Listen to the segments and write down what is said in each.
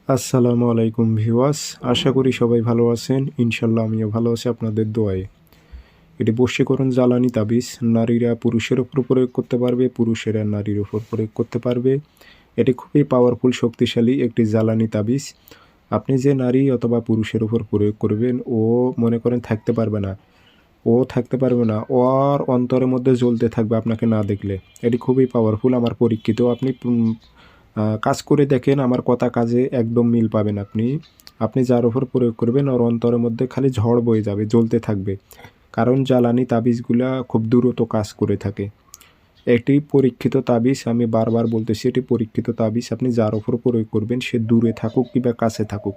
আসসালামু আলাইকুম ভিউয়ার্স, আশা করি সবাই ভালো আছেন। ইনশাল্লাহ আমিও ভালো আছি আপনাদের দোয়ায়। এটি বশীকরণ জ্বালানি তাবিজ নারীরা পুরুষের উপর প্রয়োগ করতে পারবে, পুরুষেরা নারীর উপর প্রয়োগ করতে পারবে। এটি খুবই পাওয়ারফুল শক্তিশালী একটি জ্বালানি তাবিজ। আপনি যে নারী অথবা পুরুষের উপর প্রয়োগ করবেন ও মনে করেন থাকতে পারবে না, ওর অন্তরের মধ্যে জ্বলতে থাকবে আপনাকে না দেখলে। এটি খুবই পাওয়ারফুল, আমার পরীক্ষিত। আপনি কাজ করে দেখেন, আমার কথা কাজে একদম মিল পাবেন আপনি। আপনি যার ওপর প্রয়োগ করবেন ওর অন্তরের মধ্যে খালি ঝড় বয়ে যাবে, জ্বলতে থাকবে। কারণ জ্বালানি তাবিজগুলা খুব দ্রুত কাজ করে থাকে। এটি পরীক্ষিত তাবিজ, আমি বারবার বলতেছি এটি পরীক্ষিত তাবিজ। আপনি যার ওপর প্রয়োগ করবেন সে দূরে থাকুক কিংবা কাছে থাকুক,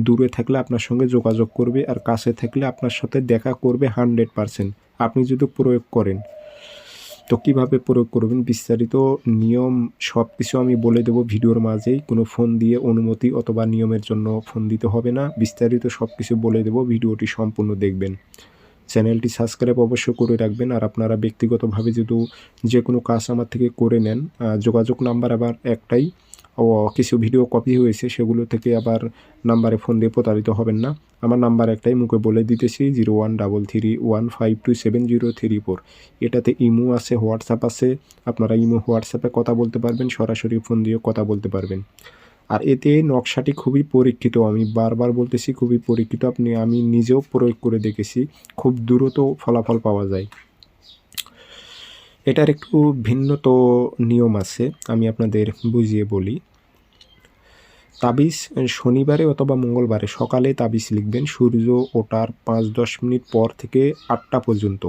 দূরে থাকলে আপনার সঙ্গে যোগাযোগ করবে আর কাছে থাকলে আপনার সাথে দেখা করবে 100%। আপনি যদি প্রয়োগ করেন তো কীভাবে প্রয়োগ করবেন বিস্তারিত নিয়ম সব কিছু আমি বলে দেবো ভিডিওর মাঝেই। কোনো ফোন দিয়ে অনুমতি অথবা নিয়মের জন্য ফোন দিতে হবে না, বিস্তারিত সব কিছু বলে দেবো। ভিডিওটি সম্পূর্ণ দেখবেন, চ্যানেলটি সাবস্ক্রাইব অবশ্যই করে রাখবেন। আর আপনারা ব্যক্তিগতভাবে যদি যে কোনো কাজ আমার থেকে করে নেন, যোগাযোগ নাম্বার আবার একটাই। কিছু ভিডিও কপি হয়েছে, সেগুলো থেকে আবার নাম্বারে ফোন দিয়ে প্রতারিত হবেন না। আমার নাম্বার একটাই, মুখে বলে দিতেছি, 0133152704। এটাতে ইমো আছে, হোয়াটসঅ্যাপ আছে। আপনারা ইমো হোয়াটসঅ্যাপে কথা বলতে পারবেন, সরাসরি ফোন দিয়েও কথা বলতে পারবেন। আর এতে নকশাটি খুবই পরীক্ষিত, আমি বারবার বলতেছি খুবই পরীক্ষিত। আমি নিজেও প্রয়োগ করে দেখেছি, খুব দ্রুত ফলাফল পাওয়া যায়। এটার একটু ভিন্নত নিয়ম আছে, আমি আপনাদের বুঝিয়ে বলি। তাবিজ শনিবারে অথবা মঙ্গলবারে সকালে তাবিজ লিখবেন, সূর্য ওঠার 5-10 মিনিট পর থেকে 8টা পর্যন্ত।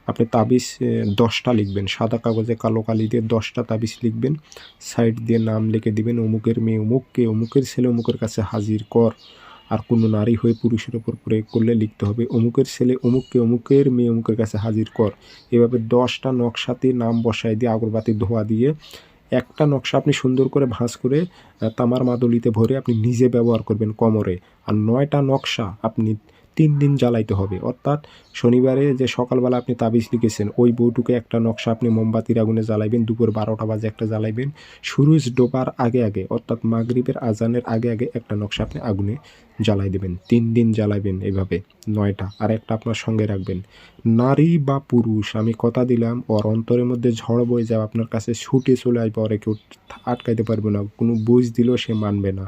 আপনি তাবিজ 10টা লিখবেন, সাদা কাগজে কালো কালি দিয়ে 10টা তাবিজ লিখবেন। সাইড দিয়ে নাম লিখে দিবেন, অমুকের মেয়ে অমুককে, অমুকের ছেলে অমুকের কাছে হাজির কর। আর কোনো নারী হয়ে পুরুষের ওপর প্রয়োগ করলে লিখতে হবে, অমুকের ছেলে অমুককে, অমুকের মেয়ে অমুকের কাছে হাজির কর। এভাবে 10টা নকশাতে নাম বসায় দিয়ে আগরবাতি ধোয়া দিয়ে একটা নকশা আপনি সুন্দর করে ভাঁজ করে তামার মাদুলিতে ভরে আপনি নিজে ব্যবহার করবেন কোমরে। আর 9টা নকশা আপনি 3 দিন জ্বালাইতে হবে। অর্থাৎ শনিবারে যে সকালবেলা আপনি তাবিজ লিখেছেন ওই বউটুকে একটা নকশা আপনি মোমবাতির আগুনে জ্বালাইবেন, দুপুর 12টা বাজে একটা জ্বালাইবেন, সূরজ ডোবার আগে আগে অর্থাৎ মাগরিবের আজানের আগে আগে একটা নকশা আপনি আগুনে জ্বালাই দেবেন। 3 দিন জ্বালাইবেন এভাবে 9টা। আর একটা আপনার সঙ্গে রাখবেন। নারী বা পুরুষ আমি কথা দিলাম ওর অন্তরের মধ্যে ঝড় বয়ে যাবে, আপনার কাছে ছুটে চলে আসবে, ওরে কেউ আটকাইতে পারবে না, কোনো বুঝ দিলেও সে মানবে না।